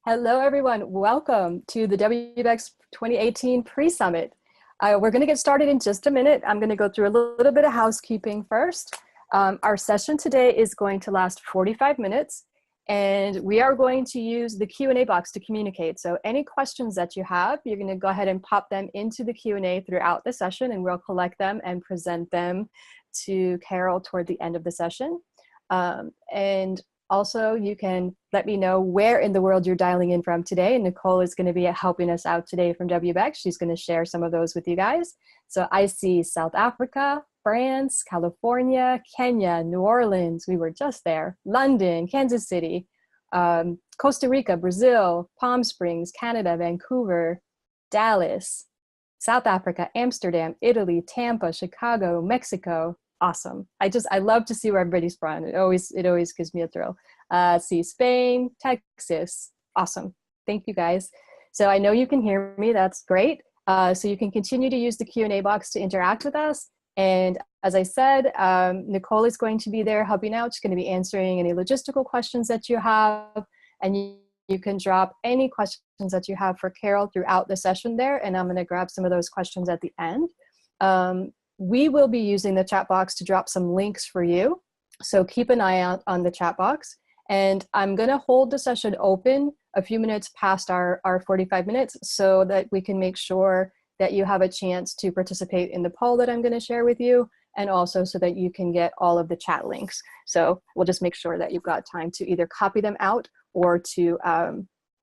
Hello, everyone. Welcome to the WBECS 2018 Pre-Summit. We're going to get started in just a minute. I'm going to go through a little bit of housekeeping first. Our session today is going to last 45 minutes, and we are going to use the Q&A box to communicate. So any questions that you have, you're going to go ahead and pop them into the Q&A throughout the session, and we'll collect them and present them to Carol toward the end of the session. And also, you can let me know where in the world you're dialing in from today. And Nicole is going to be helping us out today from WBECS. She's going to share some of those with you guys. So I see South Africa, France, California, Kenya, New Orleans. We were just there. London, Kansas City, Costa Rica, Brazil, Palm Springs, Canada, Vancouver, Dallas, South Africa, Amsterdam, Italy, Tampa, Chicago, Mexico. Awesome. I love to see where everybody's from. It always gives me a thrill. See Spain, Texas. Awesome. Thank you guys. So I know you can hear me. That's great. So you can continue to use the Q&A box to interact with us. And as I said, Nicole is going to be there helping out. She's going to be answering any logistical questions that you have. And you can drop any questions that you have for Carol throughout the session there. And I'm going to grab some of those questions at the end. We will be using the chat box to drop some links for you. So keep an eye out on the chat box. And I'm going to hold the session open a few minutes past our 45 minutes so that we can make sure that you have a chance to participate in the poll that I'm going to share with you, and also so that you can get all of the chat links. So we'll just make sure that you've got time to either copy them out or to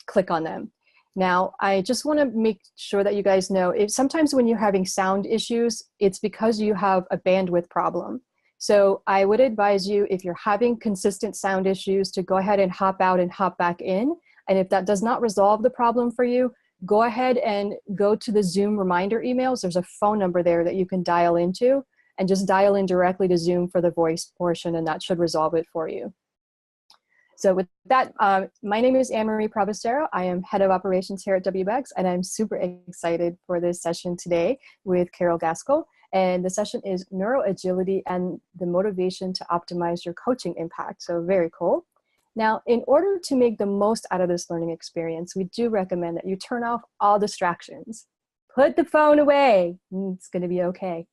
click on them. Now, I just want to make sure that you guys know, if sometimes when you're having sound issues, it's because you have a bandwidth problem. So I would advise you, if you're having consistent sound issues, to go ahead and hop out and hop back in. And if that does not resolve the problem for you, go ahead and go to the Zoom reminder emails. There's a phone number there that you can dial into, and just dial in directly to Zoom for the voice portion, and that should resolve it for you. So with that, my name is Anne-Marie Provostero. I am Head of Operations here at WBECS, and I'm super excited for this session today with Carol Gaskell. And the session is Neuro-agility and the motivation to optimize your coaching impact. So very cool. Now, in order to make the most out of this learning experience, we do recommend that you turn off all distractions. Put the phone away. It's going to be okay.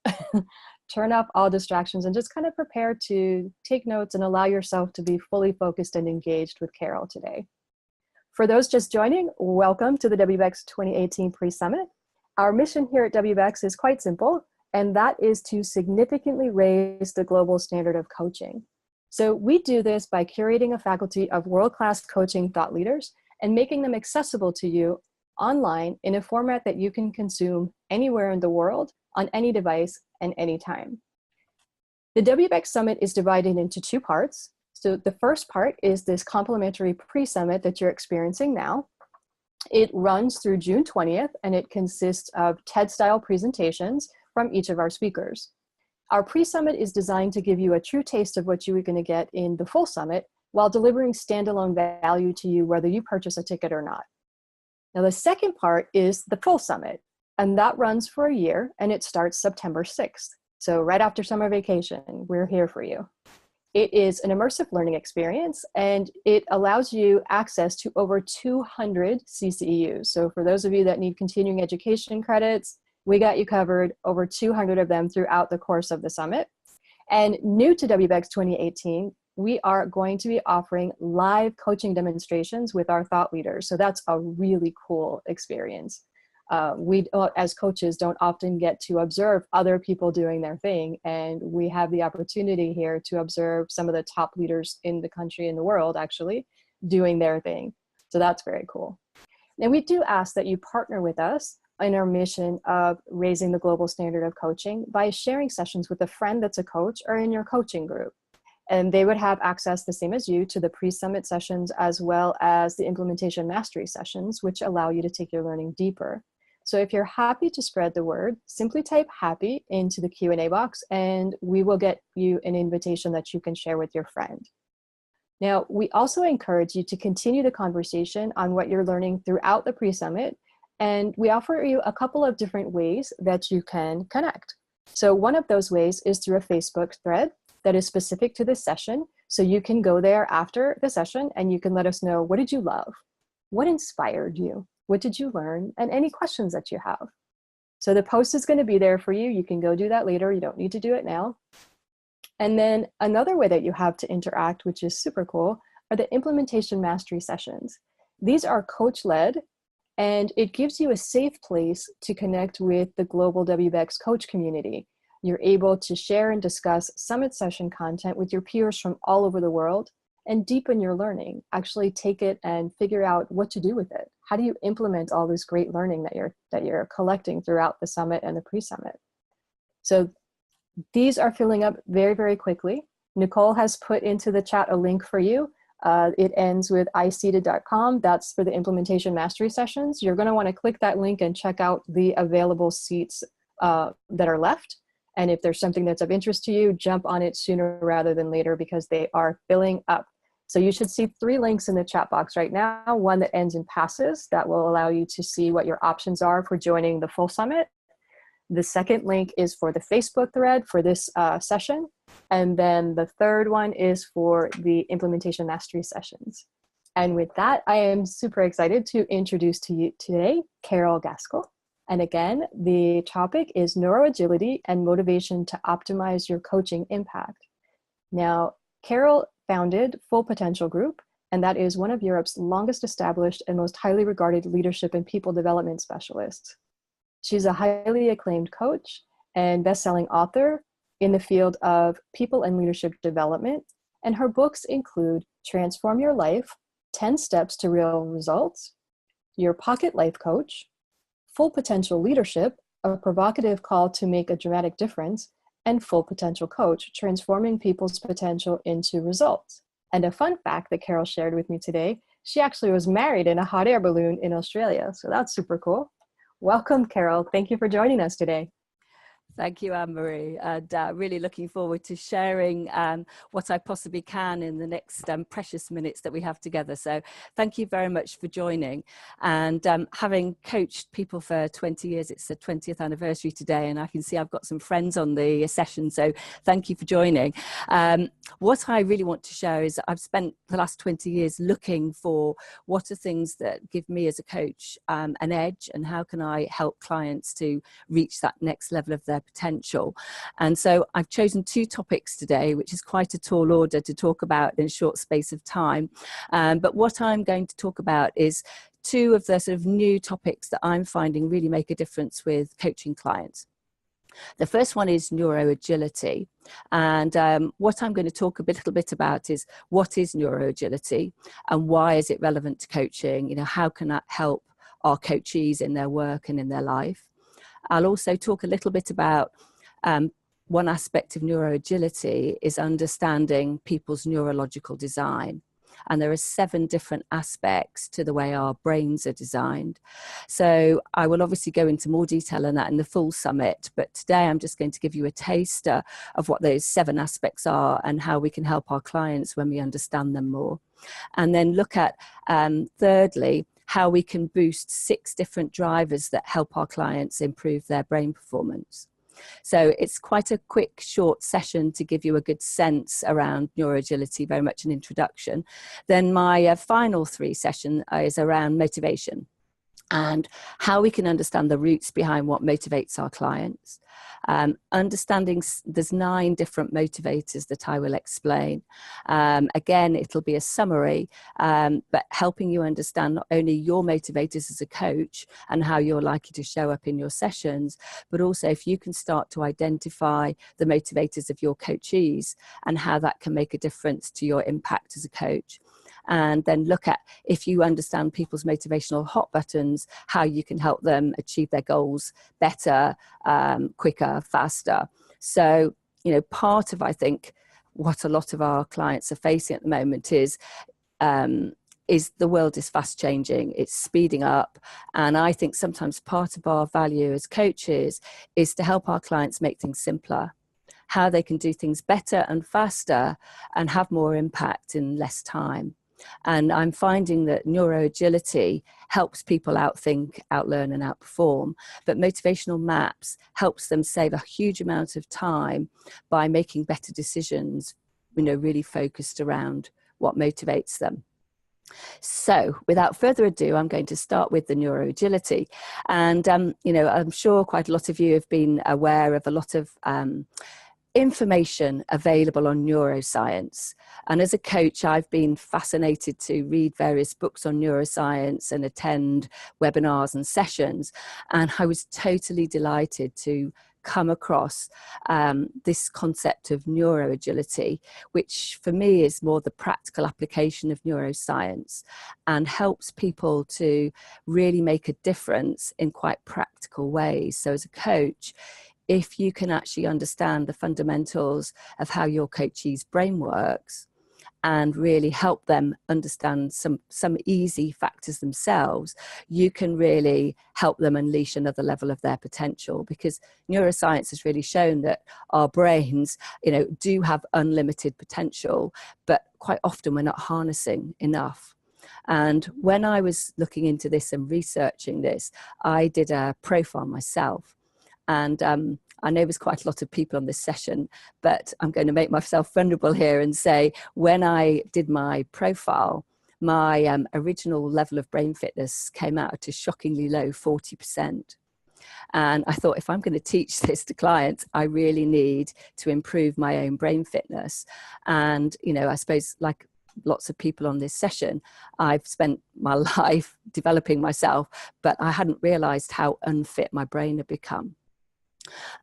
Turn off all distractions and just kind of prepare to take notes and allow yourself to be fully focused and engaged with Carol today. For those just joining, welcome to the WBECS 2018 Pre-Summit. Our mission here at WBECS is quite simple, and that is to significantly raise the global standard of coaching. So we do this by curating a faculty of world-class coaching thought leaders and making them accessible to you online in a format that you can consume anywhere in the world, on any device, and anytime. The WBECS Summit is divided into two parts. So the first part is this complimentary pre-summit that you're experiencing now. It runs through June 20th, and it consists of TED-style presentations from each of our speakers. Our pre-summit is designed to give you a true taste of what you are going to get in the full summit, while delivering standalone value to you whether you purchase a ticket or not. Now, the second part is the full summit, and that runs for a year, and it starts September 6th. So right after summer vacation, we're here for you. It is an immersive learning experience, and it allows you access to over 200 CCEUs. So for those of you that need continuing education credits, we got you covered, over 200 of them throughout the course of the summit. And new to WBECS 2018, we are going to be offering live coaching demonstrations with our thought leaders. So that's a really cool experience. We, as coaches, don't often get to observe other people doing their thing, and we have the opportunity here to observe some of the top leaders in the country and the world actually doing their thing. So that's very cool. Now, we do ask that you partner with us in our mission of raising the global standard of coaching by sharing sessions with a friend that's a coach or in your coaching group. And they would have access, the same as you, to the pre-summit sessions as well as the implementation mastery sessions, which allow you to take your learning deeper. So if you're happy to spread the word, simply type happy into the Q&A box, and we will get you an invitation that you can share with your friend. Now, we also encourage you to continue the conversation on what you're learning throughout the pre-summit, and we offer you a couple of different ways that you can connect. So one of those ways is through a Facebook thread that is specific to this session. So you can go there after the session and you can let us know, what did you love? What inspired you? What did you learn? And any questions that you have. So the post is going to be there for you. You can go do that later. You don't need to do it now. And then another way that you have to interact, which is super cool, are the implementation mastery sessions. These are coach-led, and it gives you a safe place to connect with the global WBECS coach community. You're able to share and discuss summit session content with your peers from all over the world and deepen your learning. Actually take it and figure out what to do with it. How do you implement all this great learning that you're collecting throughout the summit and the pre-summit? So these are filling up very, very quickly. Nicole has put into the chat a link for you. It ends with iseated.com. That's for the implementation mastery sessions. You're going to want to click that link and check out the available seats that are left. And if there's something that's of interest to you, jump on it sooner rather than later because they are filling up. So you should see 3 links in the chat box right now. One that ends in passes that will allow you to see what your options are for joining the full summit. The second link is for the Facebook thread for this session. And then the third one is for the implementation mastery sessions. And with that, I am super excited to introduce to you today, Carol Gaskell. And again, the topic is neuro-agility and motivation to optimize your coaching impact. Now, Carol founded Full Potential Group, and that is one of Europe's longest established and most highly regarded leadership and people development specialists. She's a highly acclaimed coach and best-selling author in the field of people and leadership development, and her books include Transform Your Life, 10 Steps to Real Results, Your Pocket Life Coach, Full Potential Leadership, a provocative call to make a dramatic difference, and Full Potential Coach, transforming people's potential into results. And a fun fact that Carol shared with me today, she actually was married in a hot air balloon in Australia. So that's super cool. Welcome, Carol. Thank you for joining us today. Thank you, Anne-Marie, and really looking forward to sharing what I possibly can in the next precious minutes that we have together. So thank you very much for joining. And having coached people for 20 years, it's the 20th anniversary today, and I can see I've got some friends on the session, so thank you for joining. What I really want to share is I've spent the last 20 years looking for what are things that give me as a coach an edge, and how can I help clients to reach that next level of their potential. And so I've chosen 2 topics today, which is quite a tall order to talk about in a short space of time. But what I'm going to talk about is 2 of the sort of new topics that I'm finding really make a difference with coaching clients. The first one is neuro-agility. And what I'm going to talk a little bit about is what is neuro-agility and why is it relevant to coaching? You know, how can that help our coachees in their work and in their life? I'll also talk a little bit about one aspect of neuroagility is understanding people's neurological design. And there are 7 different aspects to the way our brains are designed. So I will obviously go into more detail on that in the full summit, but today I'm just going to give you a taster of what those 7 aspects are and how we can help our clients when we understand them more. And then look at, thirdly, how we can boost 6 different drivers that help our clients improve their brain performance. So it's quite a quick, short session to give you a good sense around neuroagility, very much an introduction. Then my final 3 session is around motivation and how we can understand the roots behind what motivates our clients. Understanding there's 9 different motivators that I will explain. Again, it'll be a summary, but helping you understand not only your motivators as a coach and how you're likely to show up in your sessions, but also if you can start to identify the motivators of your coachees and how that can make a difference to your impact as a coach. And then look at, if you understand people's motivational hot buttons, how you can help them achieve their goals better, quicker, faster. So, you know, part of, I think, what a lot of our clients are facing at the moment is the world is fast changing, it's speeding up. And I think sometimes part of our value as coaches is to help our clients make things simpler, how they can do things better and faster and have more impact in less time. And I'm finding that neuroagility helps people outthink, outlearn and outperform, but motivational maps helps them save a huge amount of time by making better decisions, you know, really focused around what motivates them. So without further ado, I'm going to start with the neuro-agility. And, I'm sure quite a lot of you have been aware of a lot of information available on neuroscience. And as a coach, I've been fascinated to read various books on neuroscience and attend webinars and sessions. And I was totally delighted to come across this concept of neuro-agility, which for me is more the practical application of neuroscience and helps people to really make a difference in quite practical ways. So as a coach, if you can actually understand the fundamentals of how your coachee's brain works and really help them understand some easy factors themselves, you can really help them unleash another level of their potential, because neuroscience has really shown that our brains, do have unlimited potential, but quite often we're not harnessing enough. And when I was looking into this and researching this, I did a profile myself. And I know there's quite a lot of people on this session, but I'm going to make myself vulnerable here and say, when I did my profile, my original level of brain fitness came out at a shockingly low 40%. And I thought, if I'm going to teach this to clients, I really need to improve my own brain fitness. And, I suppose, like lots of people on this session, I've spent my life developing myself, but I hadn't realized how unfit my brain had become.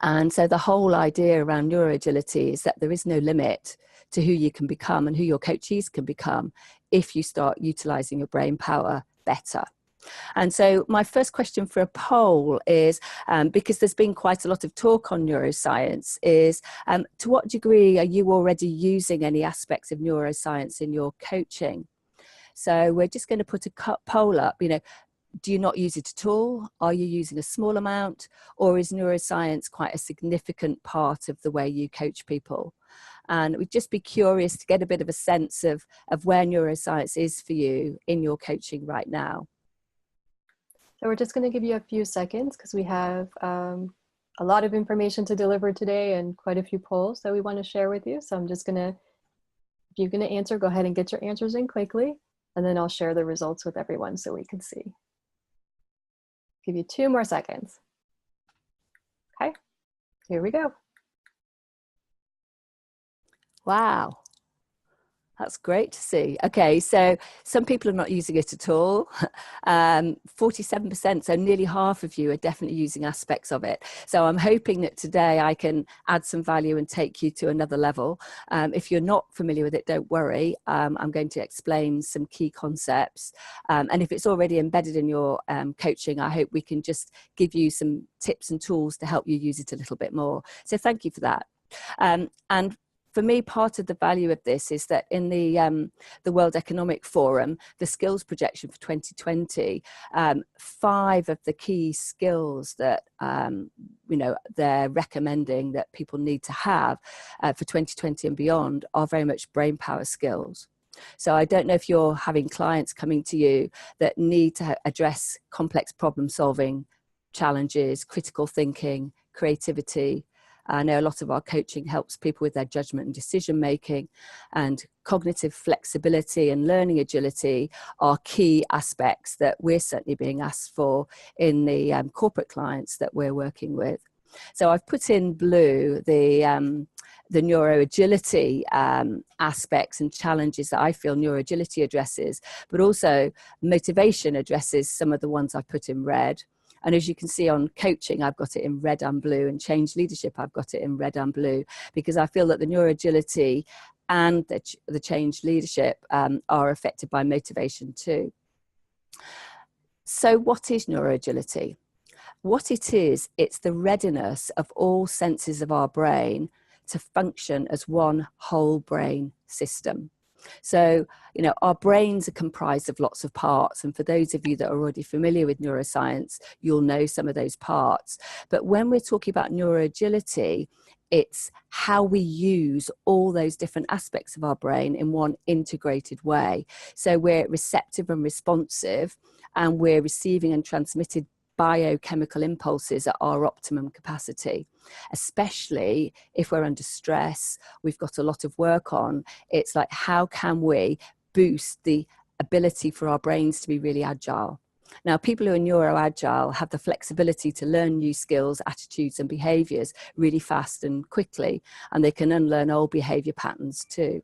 And so the whole idea around neuro-agility is that there is no limit to who you can become and who your coachees can become if you start utilizing your brain power better. And so my first question for a poll is, because there's been quite a lot of talk on neuroscience, is to what degree are you already using any aspects of neuroscience in your coaching? So we're just going to put a poll up, do you not use it at all? Are you using a small amount? Or is neuroscience quite a significant part of the way you coach people? And we'd just be curious to get a bit of a sense of where neuroscience is for you in your coaching right now. So we're just going to give you a few seconds because we have a lot of information to deliver today and quite a few polls that we want to share with you. So I'm just going to, if you're going to answer, go ahead and get your answers in quickly, and then I'll share the results with everyone so we can see. Give you 2 more seconds. Okay, here we go. Wow. That's great to see. Okay, so some people are not using it at all. 47%, so nearly half of you are definitely using aspects of it. So I'm hoping that today I can add some value and take you to another level. If you're not familiar with it, don't worry. I'm going to explain some key concepts. And if it's already embedded in your coaching, I hope we can just give you some tips and tools to help you use it a little bit more. So thank you for that. And for me, part of the value of this is that in the World Economic Forum, the skills projection for 2020, 5 of the key skills that they're recommending that people need to have for 2020 and beyond are very much brain power skills. So I don't know if you're having clients coming to you that need to address complex problem solving challenges, critical thinking, creativity. I know a lot of our coaching helps people with their judgment and decision making, and cognitive flexibility and learning agility are key aspects that we're certainly being asked for in the corporate clients that we're working with. So I've put in blue the neuro-agility aspects and challenges that I feel neuro-agility addresses, but also motivation addresses some of the ones I've put in red. And as you can see on coaching, I've got it in red and blue, and change leadership, I've got it in red and blue, because I feel that the neuro-agility and the change leadership are affected by motivation too. So what is neuro-agility? What it is, it's the readiness of all senses of our brain to function as one whole brain system. So, our brains are comprised of lots of parts. And for those of you that are already familiar with neuroscience, you'll know some of those parts. But when we're talking about neuroagility, it's how we use all those different aspects of our brain in one integrated way. So we're receptive and responsive, and we're receiving and transmitted biochemical impulses at our optimum capacity, especially if we're under stress, we've got a lot of work on. It's like, how can we boost the ability for our brains to be really agile. Now, people who are neuro-agile have the flexibility to learn new skills, attitudes and behaviours really fast and quickly, and they can unlearn old behaviour patterns too.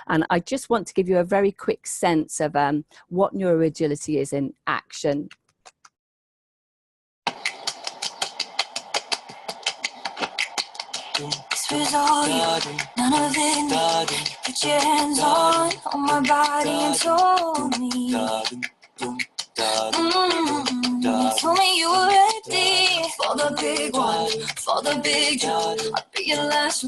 And I just want to give you a very quick sense of what neuro-agility is in action. None of it, put your hands on my body and told me. Told me you were ready for the big one, for the big jump. I'll be your last.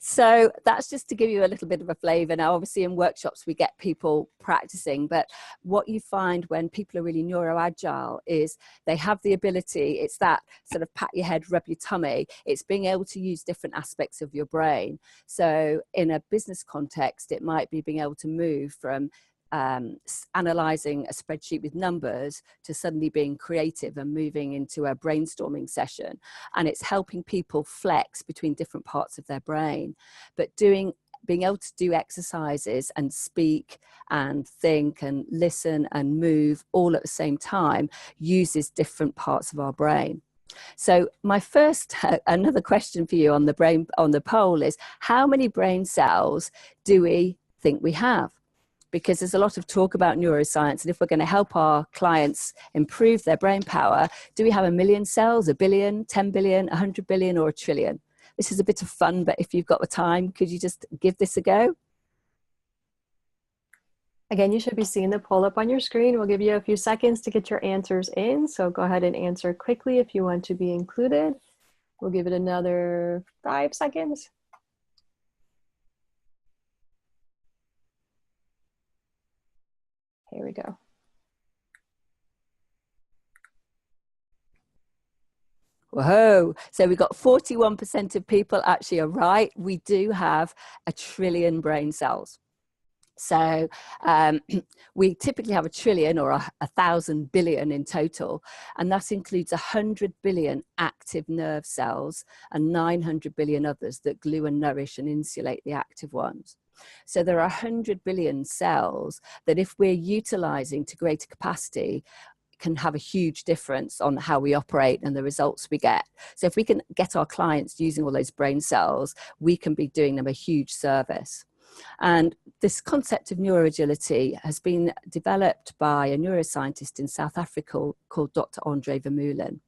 So that's just to give you a little bit of a flavour. Now, obviously in workshops, we get people practicing, but what you find when people are really neuro-agile is they have the ability, it's that sort of pat your head, rub your tummy, it's being able to use different aspects of your brain. So in a business context, it might be being able to move from analysing a spreadsheet with numbers to suddenly being creative and moving into a brainstorming session. And it's helping people flex between different parts of their brain, but being able to do exercises and speak and think and listen and move all at the same time uses different parts of our brain. So my first, another question for you on the poll is, how many brain cells do we think we have? Because there's a lot of talk about neuroscience, and if we're going to help our clients improve their brain power, do we have 1 million cells, 1 billion, 10 billion, 100 billion, or 1 trillion? This is a bit of fun, but if you've got the time, could you just give this a go? Again, you should be seeing the poll up on your screen. We'll give you a few seconds to get your answers in. So go ahead and answer quickly if you want to be included. We'll give it another 5 seconds. Here we go. Whoa, so we've got 41% of people actually are right. We do have 1 trillion brain cells. So we typically have 1 trillion or 1,000 billion in total, and that includes 100 billion active nerve cells and 900 billion others that glue and nourish and insulate the active ones. So there are 100 billion cells that, if we're utilizing to greater capacity, can have a huge difference on how we operate and the results we get. So if we can get our clients using all those brain cells, we can be doing them a huge service. And this concept of neuroagility has been developed by a neuroscientist in South Africa called Dr. Andre Vermeulen.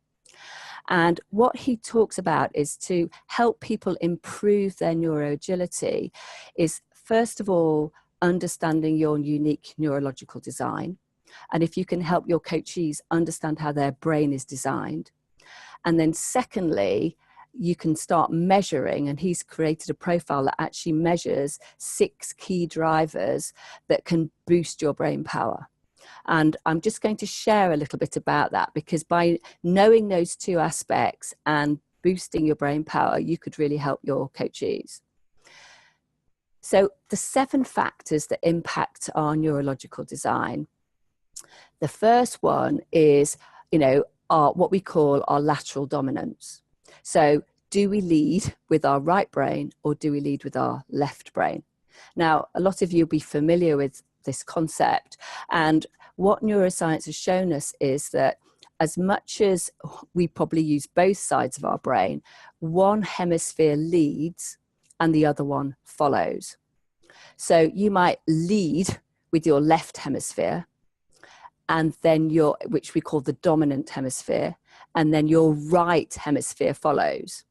And what he talks about is to help people improve their neuroagility is, first of all, understanding your unique neurological design. And if you can help your coachees understand how their brain is designed. And then secondly, you can start measuring, and he's created a profile that actually measures 6 key drivers that can boost your brain power. And I'm just going to share a little bit about that, because by knowing those 2 aspects and boosting your brain power, you could really help your coachees. So the 7 factors that impact our neurological design. The first one is, what we call our lateral dominance. So do we lead with our right brain or do we lead with our left brain? Now, a lot of you will be familiar with this concept, and what neuroscience has shown us is that as much as we probably use both sides of our brain, one hemisphere leads and the other one follows. So you might lead with your left hemisphere, and then which we call the dominant hemisphere, and then your right hemisphere follows.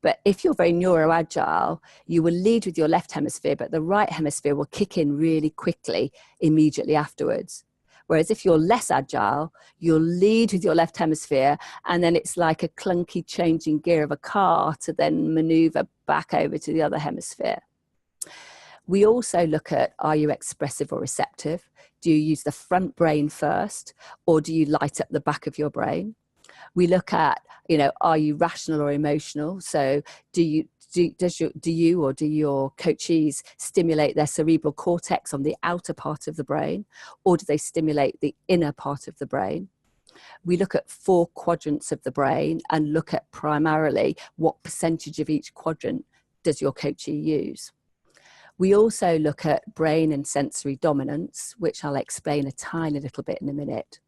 But if you're very neuroagile, you will lead with your left hemisphere, but the right hemisphere will kick in really quickly immediately afterwards. Whereas if you're less agile, you'll lead with your left hemisphere, and then it's like a clunky changing gear of a car to then maneuver back over to the other hemisphere. We also look at, are you expressive or receptive? Do you use the front brain first, or do you light up the back of your brain? We look at, are you rational or emotional? So do you or do your coachees stimulate their cerebral cortex on the outer part of the brain, or do they stimulate the inner part of the brain? We look at 4 quadrants of the brain and look at primarily what percentage of each quadrant does your coachee use. We also look at brain and sensory dominance, which I'll explain a tiny little bit in a minute.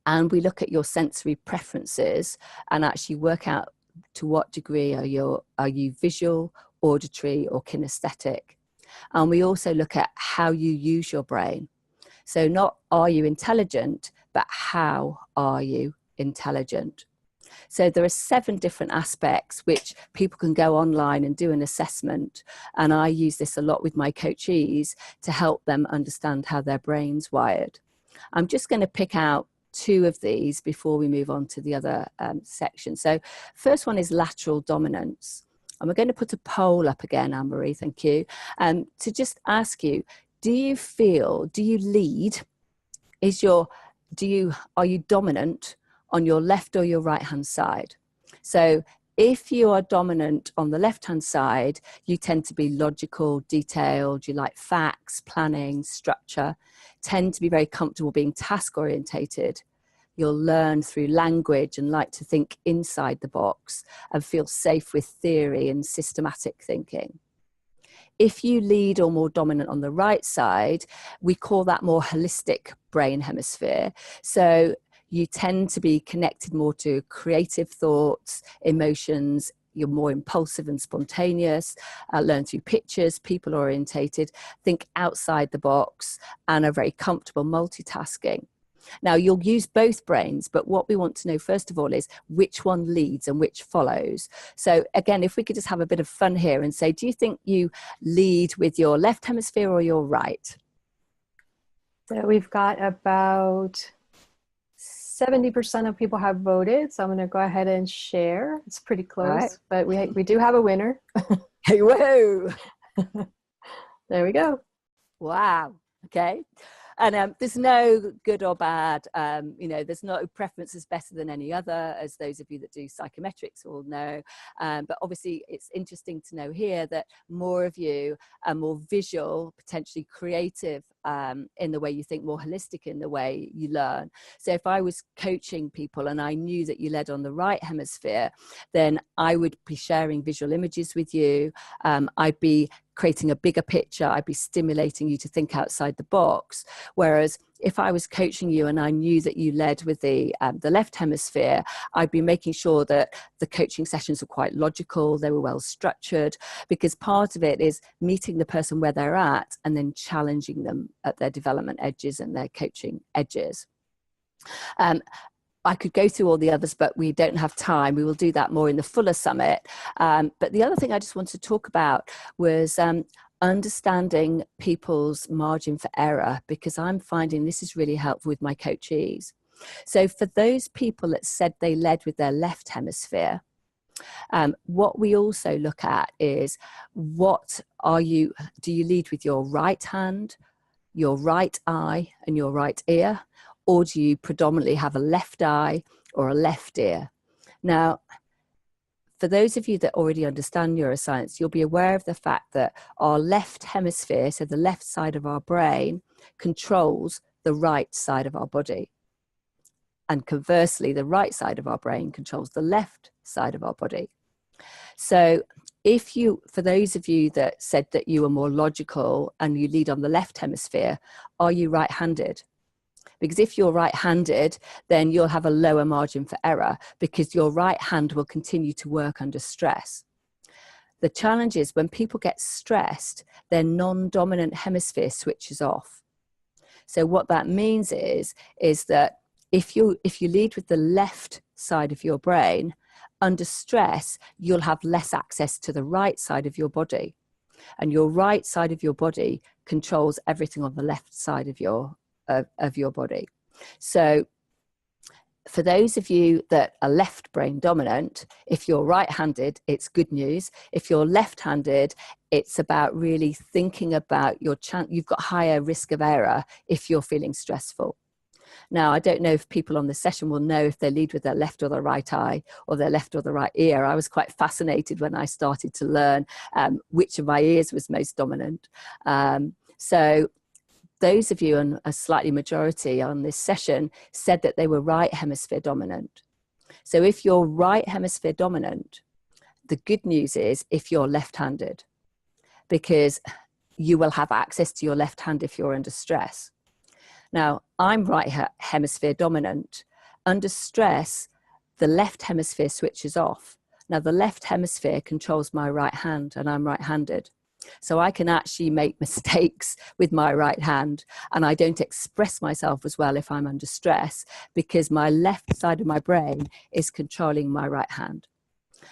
And we look at your sensory preferences and actually work out to what degree are you visual, auditory, or kinesthetic. And we also look at how you use your brain. So not are you intelligent, but how are you intelligent? So there are 7 different aspects which people can go online and do an assessment. And I use this a lot with my coachees to help them understand how their brain's wired. I'm just going to pick out 2 of these before we move on to the other section. So first one is lateral dominance. And we're going to put a poll up again, Anne-Marie, thank you, to just ask you, do you lead? Are you dominant on your left or your right hand side? So if you are dominant on the left hand side, you tend to be logical, detailed, you like facts, planning, structure, tend to be very comfortable being task orientated. You'll learn through language and like to think inside the box and feel safe with theory and systematic thinking. If you lead or more dominant on the right side, we call that more holistic brain hemisphere. So you tend to be connected more to creative thoughts, emotions, you're more impulsive and spontaneous, learn through pictures, people orientated, think outside the box, and are very comfortable multitasking. Now, you'll use both brains, but what we want to know first of all is which one leads and which follows. So again, if we could just have a bit of fun here and say, do you think you lead with your left hemisphere or your right? So we've got about 70% of people have voted. So I'm going to go ahead and share. It's pretty close, right, but we do have a winner. Hey, whoa. There we go. Wow. Okay. And there's no good or bad, there's no preference is better than any other, as those of you that do psychometrics will know. But obviously it's interesting to know here that more of you are more visual, potentially creative in the way you think, more holistic in the way you learn. So if I was coaching people and I knew that you led on the right hemisphere, then I would be sharing visual images with you. I'd be creating a bigger picture. I'd be stimulating you to think outside the box. Whereas if I was coaching you and I knew that you led with the left hemisphere, I'd be making sure that the coaching sessions were quite logical, they were well structured, because part of it is meeting the person where they're at and then challenging them at their development edges and their coaching edges. I could go through all the others, but we don't have time. We will do that more in the fuller summit. But the other thing I just wanted to talk about was understanding people's margin for error, because I'm finding this is really helpful with my coachees. So for those people that said they led with their left hemisphere, what we also look at is do you lead with your right hand, your right eye, and your right ear? Or do you predominantly have a left eye or a left ear? Now, for those of you that already understand neuroscience, you'll be aware of the fact that our left hemisphere, so the left side of our brain, controls the right side of our body. And conversely, the right side of our brain controls the left side of our body. So for those of you that said that you were more logical and you lead on the left hemisphere, are you right-handed? Because if you're right-handed, then you'll have a lower margin for error because your right hand will continue to work under stress. The challenge is when people get stressed, their non-dominant hemisphere switches off. So what that means is that if you lead with the left side of your brain, under stress, you'll have less access to the right side of your body. And your right side of your body controls everything on the left side of your body. So for those of you that are left brain dominant, if you're right-handed, it's good news. If you're left-handed, it's about really thinking about you've got higher risk of error if you're feeling stressful. Now, I don't know if people on this session will know if they lead with their left or their right eye or their left or the right ear. I was quite fascinated when I started to learn which of my ears was most dominant. So those of you, and a slightly majority on this session, said that they were right hemisphere dominant. So if you're right hemisphere dominant, the good news is if you're left-handed, because you will have access to your left hand if you're under stress. Now, I'm right hemisphere dominant. Under stress, the left hemisphere switches off. Now, the left hemisphere controls my right hand, and I'm right-handed. So I can actually make mistakes with my right hand, and I don't express myself as well if I'm under stress, because my left side of my brain is controlling my right hand.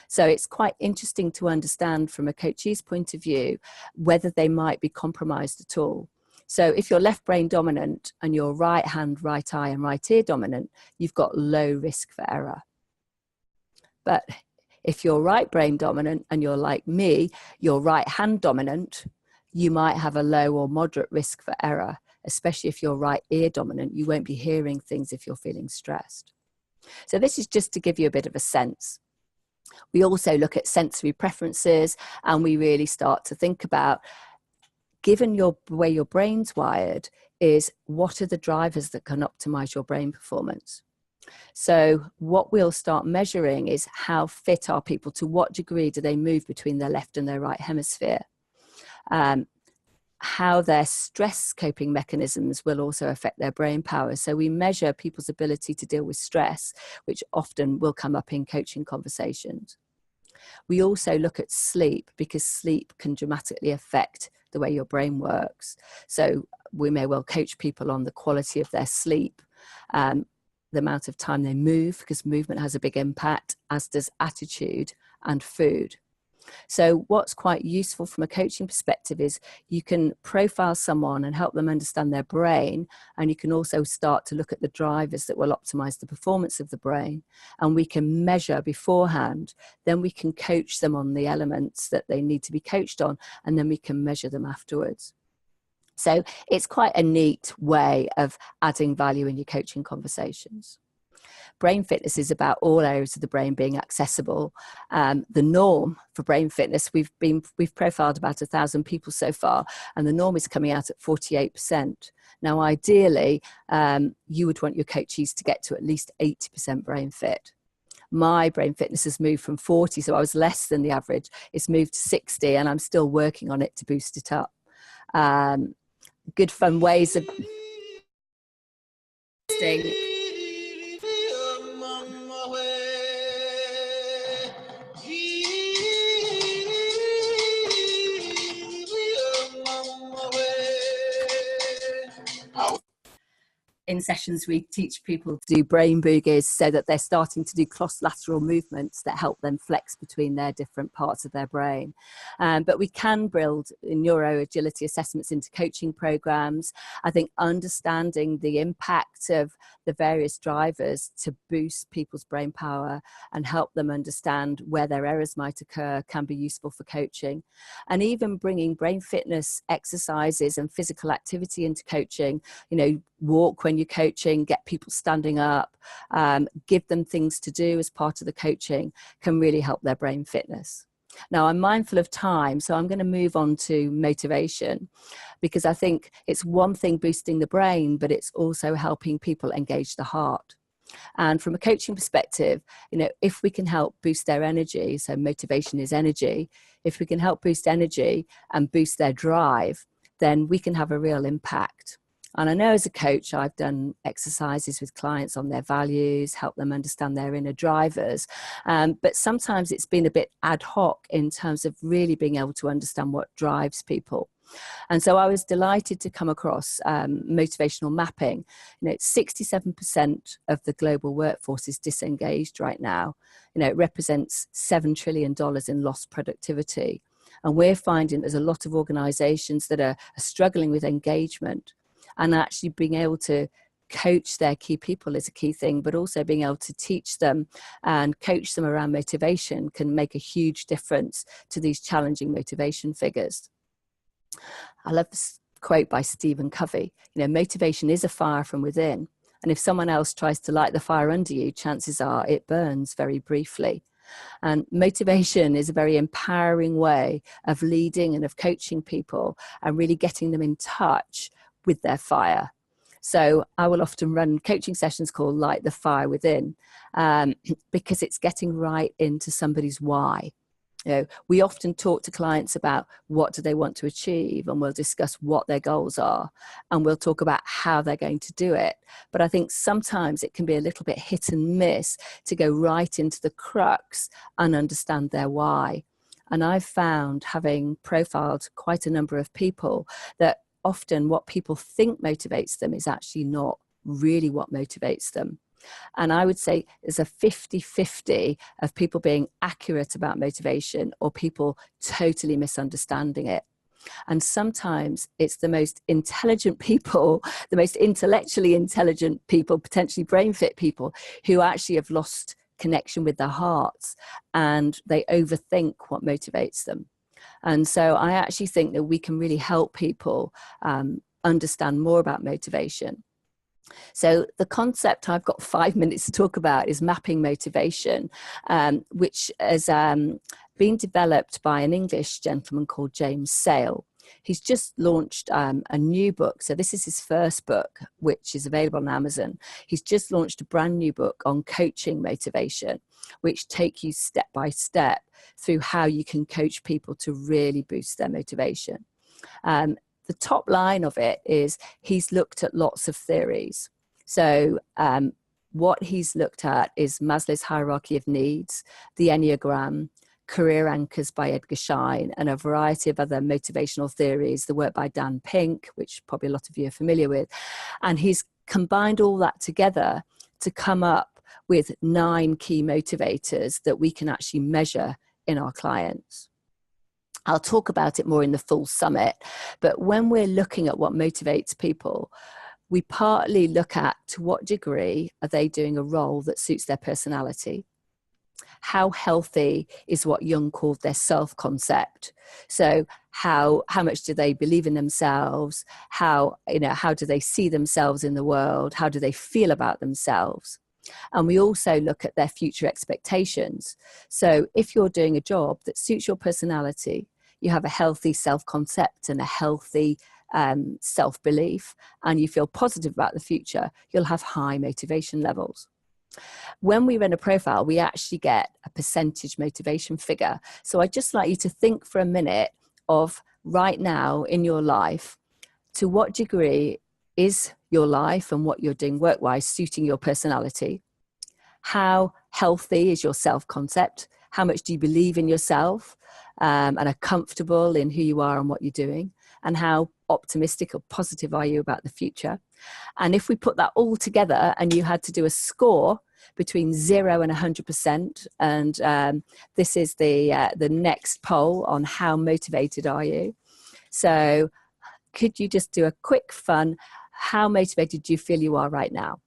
So it's quite interesting to understand from a coachee's point of view whether they might be compromised at all. So if you're left brain dominant and you're right hand, right eye and right ear dominant, you've got low risk for error. But if you're right brain dominant and you're like me, you're right hand dominant, you might have a low or moderate risk for error, especially if you're right ear dominant. You won't be hearing things if you're feeling stressed. So this is just to give you a bit of a sense. We also look at sensory preferences, and we really start to think about, given the way your brain's wired, is what are the drivers that can optimize your brain performance? So what we'll start measuring is how fit are people, to what degree do they move between their left and their right hemisphere. How their stress coping mechanisms will also affect their brain power. So we measure people's ability to deal with stress, which often will come up in coaching conversations. We also look at sleep, because sleep can dramatically affect the way your brain works. So we may well coach people on the quality of their sleep, the amount of time they move, because movement has a big impact, as does attitude and food. So what's quite useful from a coaching perspective is you can profile someone and help them understand their brain, and you can also start to look at the drivers that will optimize the performance of the brain, and we can measure beforehand. Then we can coach them on the elements that they need to be coached on, and then we can measure them afterwards. So it's quite a neat way of adding value in your coaching conversations. Brain fitness is about all areas of the brain being accessible. The norm for brain fitness, we've profiled about 1,000 people so far, and the norm is coming out at 48%. Now, ideally, you would want your coachees to get to at least 80% brain fit. My brain fitness has moved from 40, so I was less than the average. It's moved to 60, and I'm still working on it to boost it up. Good fun ways of staying. In sessions, we teach people to do brain boogies so that they're starting to do cross-lateral movements that help them flex between their different parts of their brain. But we can build neuro-agility assessments into coaching programs. I think understanding the impact of the various drivers to boost people's brain power and help them understand where their errors might occur can be useful for coaching. And even bringing brain fitness exercises and physical activity into coaching, walk when you're coaching, get people standing up, give them things to do as part of the coaching, can really help their brain fitness. Now, I'm mindful of time, so I'm going to move on to motivation, because I think it's one thing boosting the brain, but it's also helping people engage the heart. And from a coaching perspective, if we can help boost their energy, so motivation is energy, if we can help boost energy and boost their drive, then we can have a real impact. And I know as a coach, I've done exercises with clients on their values, help them understand their inner drivers. But sometimes it's been a bit ad hoc in terms of really being able to understand what drives people. And so I was delighted to come across motivational mapping. 67% of the global workforce is disengaged right now. It represents $7 trillion in lost productivity. And we're finding there's a lot of organizations that are struggling with engagement. And actually being able to coach their key people is a key thing, but also being able to teach them and coach them around motivation can make a huge difference to these challenging motivation figures. I love this quote by Stephen Covey. Motivation is a fire from within. And if someone else tries to light the fire under you, chances are it burns very briefly. And motivation is a very empowering way of leading and of coaching people and really getting them in touch with their fire. So I will often run coaching sessions called Light the Fire Within, because it's getting right into somebody's why. You know, we often talk to clients about what do they want to achieve, and we'll discuss what their goals are, and we'll talk about how they're going to do it. But I think sometimes it can be a little bit hit and miss to go right into the crux and understand their why. And I've found, having profiled quite a number of people, that often what people think motivates them is actually not really what motivates them. And I would say there's a 50-50 of people being accurate about motivation or people totally misunderstanding it. And sometimes it's the most intelligent people, the most intellectually intelligent people, potentially brain fit people, who actually have lost connection with their hearts, and they overthink what motivates them. And so I actually think that we can really help people understand more about motivation. So the concept I've got 5 minutes to talk about is mapping motivation, which has been developed by an English gentleman called James Sale. He's just launched a new book. So this is his first book, which is available on Amazon. He's just launched a brand new book on coaching motivation, which take you step by step through how you can coach people to really boost their motivation. The top line of it is he's looked at lots of theories. So what he's looked at is Maslow's hierarchy of needs, the Enneagram, Career Anchors by Edgar Schein, and a variety of other motivational theories, the work by Dan Pink, which probably a lot of you are familiar with. And he's combined all that together to come up with 9 key motivators that we can actually measure in our clients. I'll talk about it more in the full summit, but when we're looking at what motivates people, we partly look at to what degree are they doing a role that suits their personality. How healthy is what Jung called their self-concept? So how much do they believe in themselves? How do they see themselves in the world? How do they feel about themselves? And we also look at their future expectations. So if you're doing a job that suits your personality, you have a healthy self-concept and a healthy self-belief, and you feel positive about the future, you'll have high motivation levels. When we run a profile, we actually get a percentage motivation figure. So I'd just like you to think for a minute of right now in your life, to what degree is your life and what you're doing work-wise suiting your personality? How healthy is your self-concept? How much do you believe in yourself and are comfortable in who you are and what you're doing? And how optimistic or positive are you about the future? And if we put that all together and you had to do a score between 0 and 100%, and this is the next poll on how motivated are you. So could you just do a quick fun, how motivated do you feel you are right now?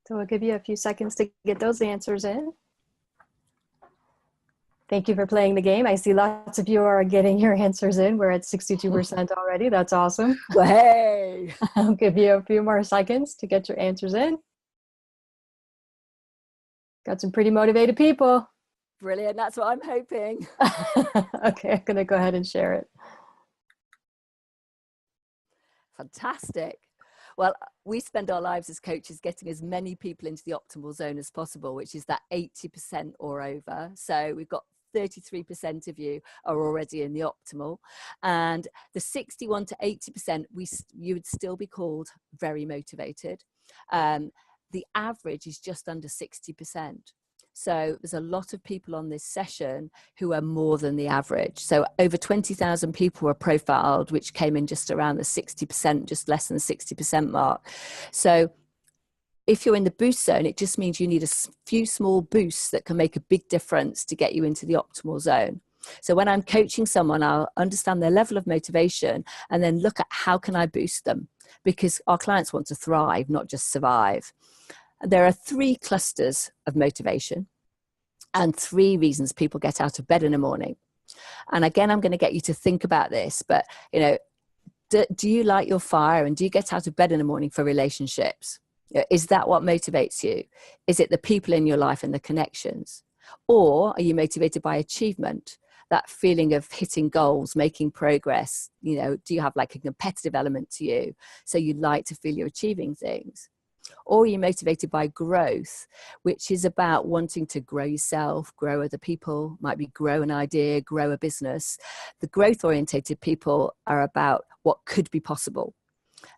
So we'll give you a few seconds to get those answers in. Thank you for playing the game. I see lots of you are getting your answers in. We're at 62% already. That's awesome. Well, hey! I'll give you a few more seconds to get your answers in. Got some pretty motivated people. Brilliant. That's what I'm hoping. Okay, I'm going to go ahead and share it. Fantastic. Well, we spend our lives as coaches getting as many people into the optimal zone as possible, which is that 80% or over. So we've got 33% of you are already in the optimal, and the 61 to 80% you would still be called very motivated. The average is just under 60%. So there's a lot of people on this session who are more than the average. So over 20,000 people were profiled, which came in just around the 60%, just less than the 60% mark. So if you're in the boost zone, it just means you need a few small boosts that can make a big difference to get you into the optimal zone. So when I'm coaching someone, I'll understand their level of motivation and then look at how can I boost them, because our clients want to thrive, not just survive. There are 3 clusters of motivation and 3 reasons people get out of bed in the morning. And again, I'm going to get you to think about this, but do you light your fire and do you get out of bed in the morning for relationships? Is that what motivates you? Is it the people in your life and the connections? Or are you motivated by achievement? That feeling of hitting goals, making progress? Do you have like a competitive element to you? So you like to feel you're achieving things. or you're motivated by growth, which is about wanting to grow yourself, grow other people, might be grow an idea, grow a business. The growth orientated people are about what could be possible.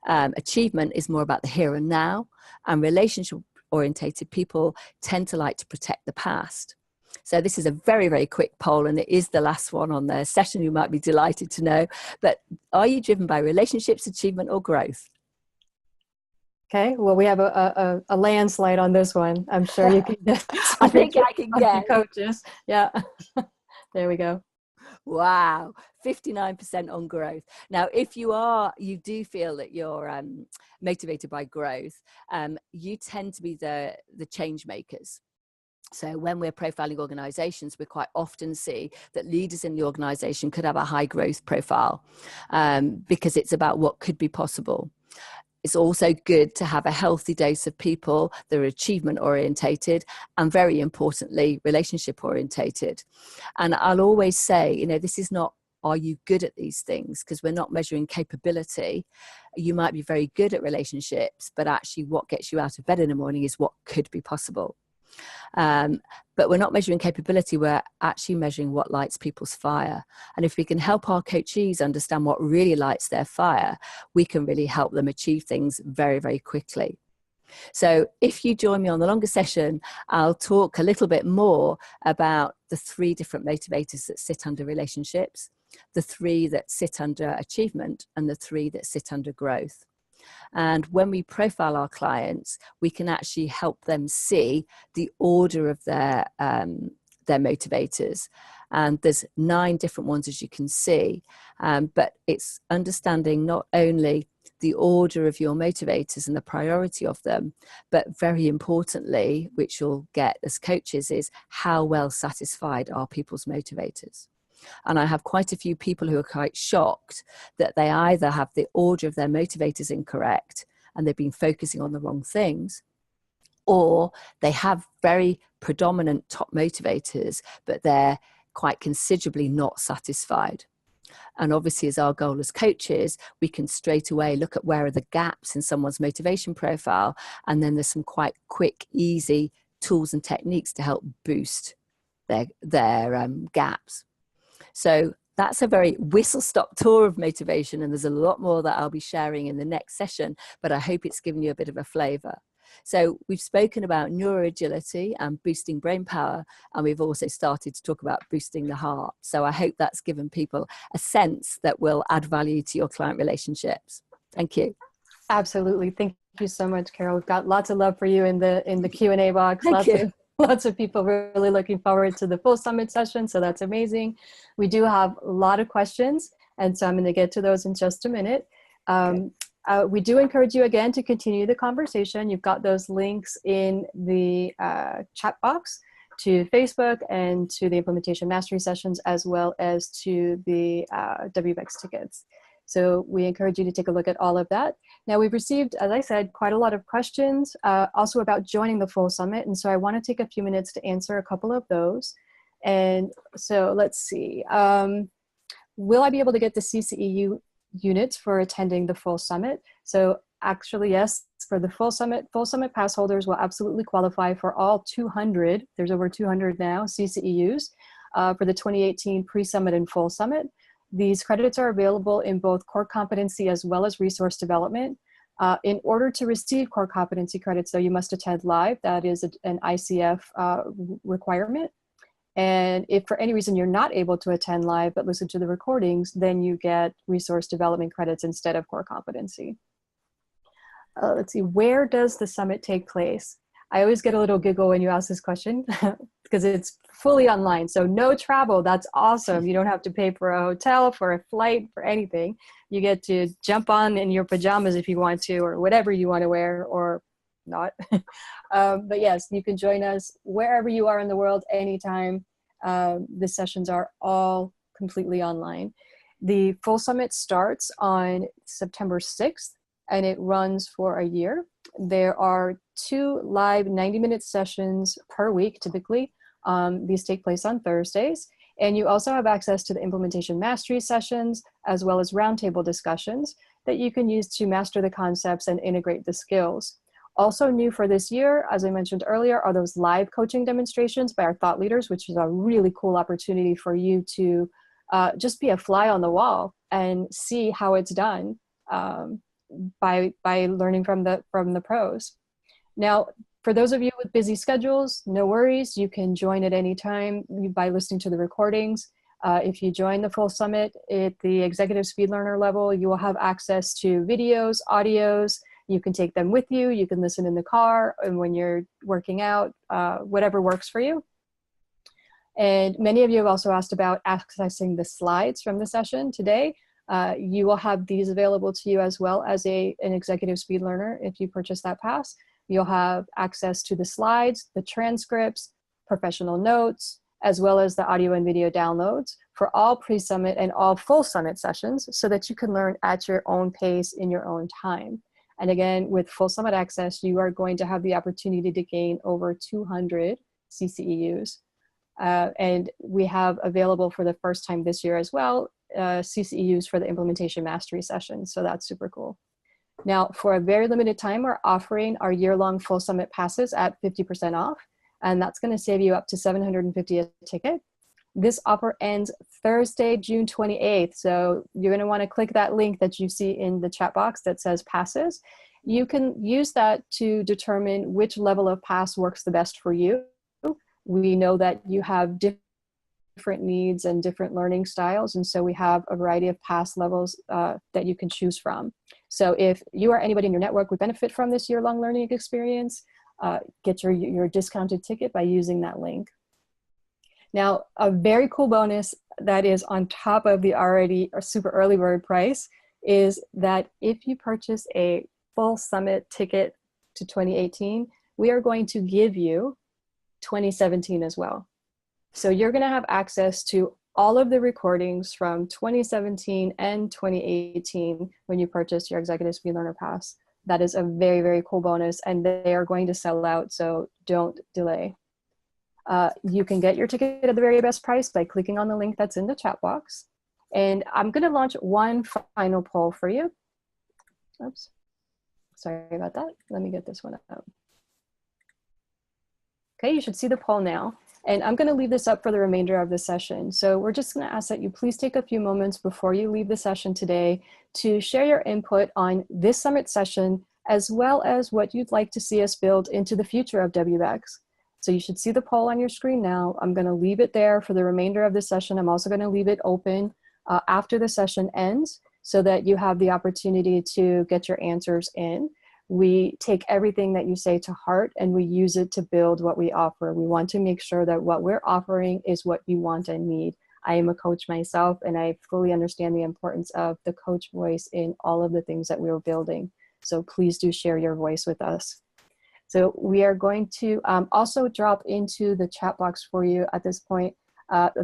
Achievement is more about the here and now, and relationship orientated people tend to like to protect the past. So this is a very, very quick poll, and it is the last one on the session. You might be delighted to know, but are you driven by relationships, achievement, or growth? Okay, well, we have a landslide on this one. I'm sure you can get I think I can get coaches. Yeah, there we go. Wow, 59% on growth. Now, if you do feel that you're motivated by growth, you tend to be the change makers. So when we're profiling organizations, we quite often see that leaders in the organization could have a high growth profile because it's about what could be possible. It's also good to have a healthy dose of people that are achievement orientated and, very importantly, relationship orientated. And I'll always say, this is not, are you good at these things? Because we're not measuring capability. You might be very good at relationships, but actually what gets you out of bed in the morning is what could be possible. But we're not measuring capability, we're actually measuring what lights people's fire. And if we can help our coachees understand what really lights their fire, we can really help them achieve things very, very quickly. So if you join me on the longer session, I'll talk a little bit more about the 3 different motivators that sit under relationships, the 3 that sit under achievement, and the 3 that sit under growth. And when we profile our clients, we can actually help them see the order of their motivators. And there's 9 different ones, as you can see. But it's understanding not only the order of your motivators and the priority of them, but very importantly, which you'll get as coaches, is how well satisfied are people's motivators. And I have quite a few people who are quite shocked that they either have the order of their motivators incorrect and they've been focusing on the wrong things, or they have very predominant top motivators, but they're quite considerably not satisfied. And obviously, as our goal as coaches, we can straight away look at where are the gaps in someone's motivation profile. And then there's some quite quick, easy tools and techniques to help boost their gaps. So that's a very whistle-stop tour of motivation, and there's a lot more that I'll be sharing in the next session, but I hope it's given you a bit of a flavor. So we've spoken about neuro-agility and boosting brain power, and we've also started to talk about boosting the heart. So I hope that's given people a sense that will add value to your client relationships. Thank you. Absolutely. Thank you so much, Carol. We've got lots of love for you in the Q&A box. Thank you. Lots of people really looking forward to the full summit session, so that's amazing. We do have a lot of questions, and so I'm going to get to those in just a minute. We do encourage you again to continue the conversation. You've got those links in the chat box to Facebook and to the implementation mastery sessions, as well as to the WBECS tickets. So we encourage you to take a look at all of that. Now, we've received, as I said, quite a lot of questions also about joining the full summit. And so I want to take a few minutes to answer a couple of those. And so let's see. Will I be able to get the CCEU units for attending the full summit? So actually, yes, for the full summit pass holders will absolutely qualify for all 200. There's over 200 now, CCEUs for the 2018 pre-summit and full summit. These credits are available in both core competency as well as resource development. In order to receive core competency credits, though, you must attend live. That is an ICF requirement. And if for any reason you're not able to attend live but listen to the recordings, then you get resource development credits instead of core competency. Let's see, where does the summit take place? I always get a little giggle when you ask this question because it's fully online. So no travel, that's awesome. You don't have to pay for a hotel, for a flight, for anything. You get to jump on in your pajamas if you want to, or whatever you want to wear, or not. But yes, you can join us wherever you are in the world, anytime. The sessions are all completely online. The full summit starts on September 6th, and it runs for a year. There are 2 live 90-minute sessions per week, typically. These take place on Thursdays. And you also have access to the implementation mastery sessions, as well as roundtable discussions that you can use to master the concepts and integrate the skills. Also new for this year, as I mentioned earlier, are those live coaching demonstrations by our thought leaders, which is a really cool opportunity for you to just be a fly on the wall and see how it's done by learning from the pros. Now, for those of you with busy schedules, no worries. You can join at any time by listening to the recordings. If you join the full summit at the executive speed learner level, you will have access to videos, audios. You can take them with you. You can listen in the car and when you're working out, whatever works for you. And many of you have also asked about accessing the slides from the session today. You will have these available to you as well as an executive speed learner if you purchase that pass. You'll have access to the slides, the transcripts, professional notes, as well as the audio and video downloads for all pre-summit and all full summit sessions so that you can learn at your own pace in your own time. And again, with full summit access, you are going to have the opportunity to gain over 200 CCEUs. And we have available for the first time this year as well, CCEUs for the implementation mastery session. So that's super cool. Now, for a very limited time, we're offering our year-long full summit passes at 50% off, and that's going to save you up to $750 a ticket. This offer ends Thursday, June 28th. So you're going to want to click that link that you see in the chat box that says passes. You can use that to determine which level of pass works the best for you. We know that you have different needs and different learning styles. And so we have a variety of pass levels that you can choose from. So if you or anybody in your network would benefit from this year-long learning experience, get your discounted ticket by using that link. Now, a very cool bonus that is on top of the already super early bird price is that if you purchase a full summit ticket to 2018, we are going to give you 2017 as well. So you're going to have access to all of the recordings from 2017 and 2018 when you purchase your Executive Speed Learner Pass. That is a very, very cool bonus, and they are going to sell out, so don't delay. You can get your ticket at the very best price by clicking on the link that's in the chat box. And I'm going to launch one final poll for you. Oops, sorry about that. Let me get this one up. Okay, you should see the poll now. And I'm going to leave this up for the remainder of the session. So we're just going to ask that you please take a few moments before you leave the session today to share your input on this summit session, as well as what you'd like to see us build into the future of WBECS. So you should see the poll on your screen now. I'm going to leave it there for the remainder of the session. I'm also going to leave it open after the session ends so that you have the opportunity to get your answers in. We take everything that you say to heart and we use it to build what we offer. We want to make sure that what we're offering is what you want and need. I am a coach myself, and I fully understand the importance of the coach voice in all of the things that we're building. So please do share your voice with us. So we are going to also drop into the chat box for you at this point.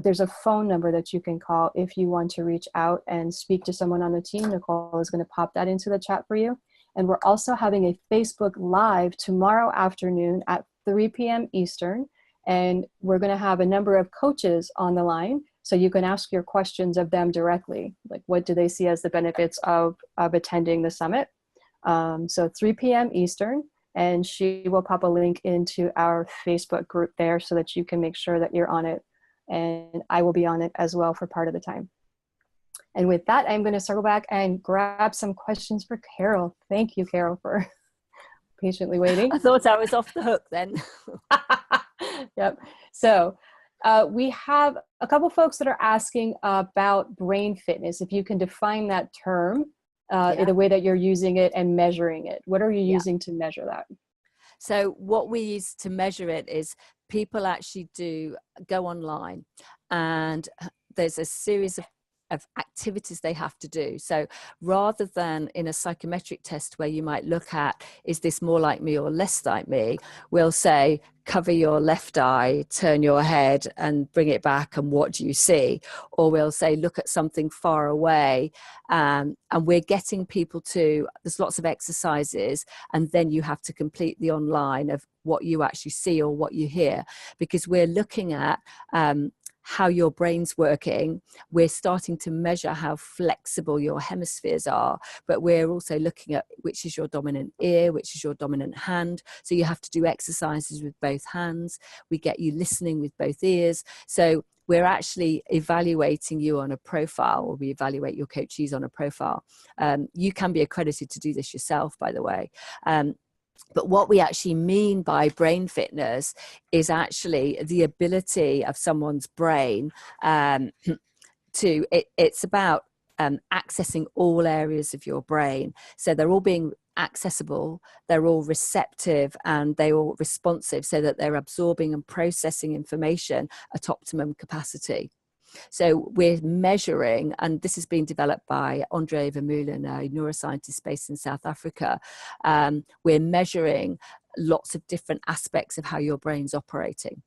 There's a phone number that you can call if you want to reach out and speak to someone on the team. Nicole is going to pop that into the chat for you. And we're also having a Facebook Live tomorrow afternoon at 3 p.m. Eastern. And we're going to have a number of coaches on the line. So you can ask your questions of them directly. Like, what do they see as the benefits of attending the summit? So 3 p.m. Eastern. And she will pop a link into our Facebook group there so that you can make sure that you're on it. And I will be on it as well for part of the time. And with that, I'm going to circle back and grab some questions for Carol. Thank you, Carol, for patiently waiting. I thought I was off the hook then. Yep. So we have a couple folks that are asking about brain fitness. If you can define that term, the way that you're using it and measuring it. What are you using to measure that? So what we use to measure it is people actually do go online, and there's a series of activities they have to do. So rather than in a psychometric test where you might look at, is this more like me or less like me? We'll say, cover your left eye, turn your head and bring it back, and what do you see? Or we'll say, look at something far away, and we're getting people to, there's lots of exercises, and then you have to complete the online of what you actually see or what you hear, because we're looking at how your brain's working. We're starting to measure how flexible your hemispheres are, but we're also looking at which is your dominant ear, which is your dominant hand. So you have to do exercises with both hands. We get you listening with both ears. So we're actually evaluating you on a profile, or we evaluate your coachees on a profile. You can be accredited to do this yourself, by the way. But what we actually mean by brain fitness is actually the ability of someone's brain it's about accessing all areas of your brain. So they're all being accessible, they're all receptive, and they're all responsive, so that they're absorbing and processing information at optimum capacity. So we're measuring, and this has been developed by Andre Vermeulen, a neuroscientist based in South Africa. We're measuring lots of different aspects of how your brain's operating.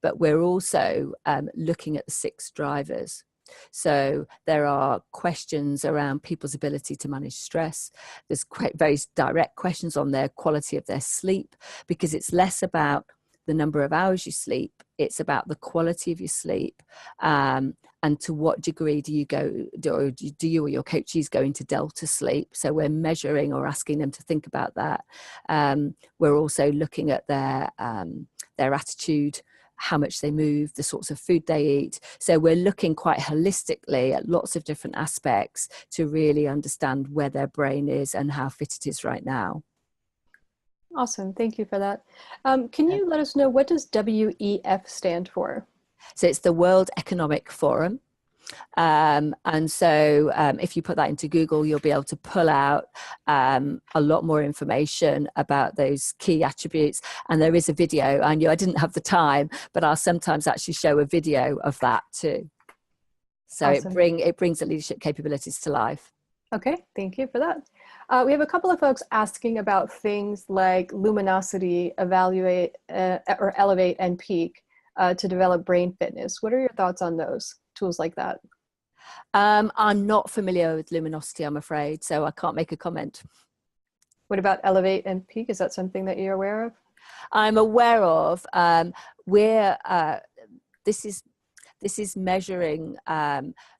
But we're also looking at the 6 drivers. So there are questions around people's ability to manage stress. There's very direct questions on their quality of their sleep, because it's less about the number of hours you sleep, it's about the quality of your sleep, and to what degree do you or your coachees go into delta sleep. So we're measuring or asking them to think about that. We're also looking at their attitude, how much they move, the sorts of food they eat. So we're looking quite holistically at lots of different aspects to really understand where their brain is and how fit it is right now. Awesome. Thank you for that. Can you let us know, what does WEF stand for? So it's the World Economic Forum. And so if you put that into Google, you'll be able to pull out a lot more information about those key attributes. And there is a video. I knew I didn't have the time, but I'll sometimes actually show a video of that too. So awesome. it brings the leadership capabilities to life. Okay, thank you for that. We have a couple of folks asking about things like luminosity, evaluate, or elevate and peak to develop brain fitness. What are your thoughts on those tools like that? I'm not familiar with luminosity, I'm afraid, so I can't make a comment. What about elevate and peak? Is that something that you're aware of? I'm aware of. This is measuring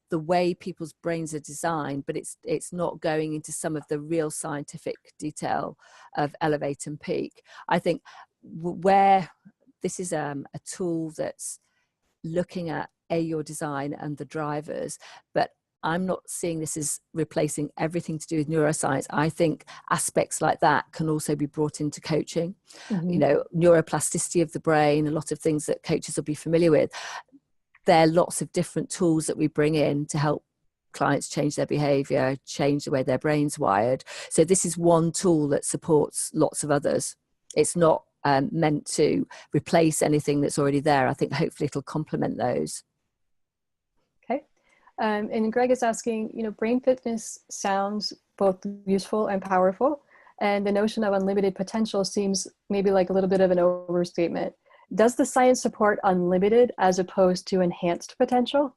the way people's brains are designed, but it's not going into some of the real scientific detail of elevate and peak. I think where this is a tool that's looking at your design and the drivers, but I'm not seeing this as replacing everything to do with neuroscience. I think aspects like that can also be brought into coaching. Mm-hmm. You know, neuroplasticity of the brain, a lot of things that coaches will be familiar with. There are lots of different tools that we bring in to help clients change their behavior, change the way their brain's wired. So this is one tool that supports lots of others. It's not meant to replace anything that's already there. I think hopefully it'll complement those. Okay. And Greg is asking, brain fitness sounds both useful and powerful. And the notion of unlimited potential seems maybe like a little bit of an overstatement. Does the science support unlimited as opposed to enhanced potential?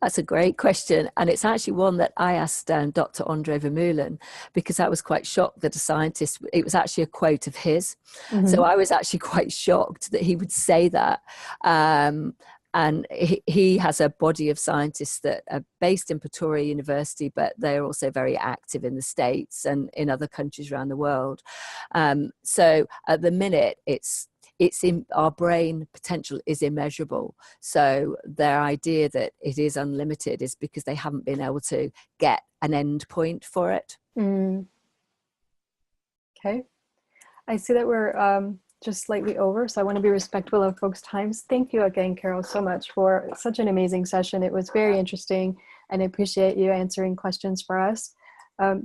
That's a great question. And it's actually one that I asked Dr. Andre Vermeulen, because I was quite shocked that a scientist, it was actually a quote of his. Mm-hmm. So I was actually quite shocked that he would say that. And he has a body of scientists that are based in Pretoria University, but they're also very active in the States and in other countries around the world. So at the minute, it's in our brain potential is immeasurable. So their idea that it is unlimited is because they haven't been able to get an end point for it. Mm. Okay. I see that we're just slightly over, so I want to be respectful of folks' times. Thank you again, Carol, so much for such an amazing session. It was very interesting, and I appreciate you answering questions for us.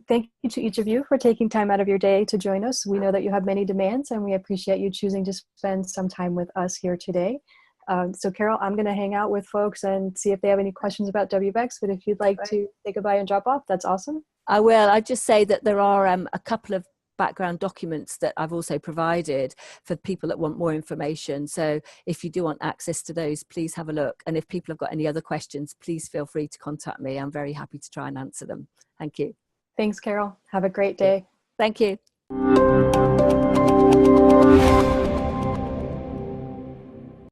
Thank you to each of you for taking time out of your day to join us. We know that you have many demands, and we appreciate you choosing to spend some time with us here today. So Carol, I'm going to hang out with folks and see if they have any questions about WBECS, but if you'd like to say goodbye and drop off, that's awesome. I will. I'd just say that there are a couple of background documents that I've also provided for people that want more information. So if you do want access to those, please have a look. And if people have got any other questions, please feel free to contact me. I'm very happy to try and answer them. Thank you. Thanks, Carol. Have a great day. Thank you.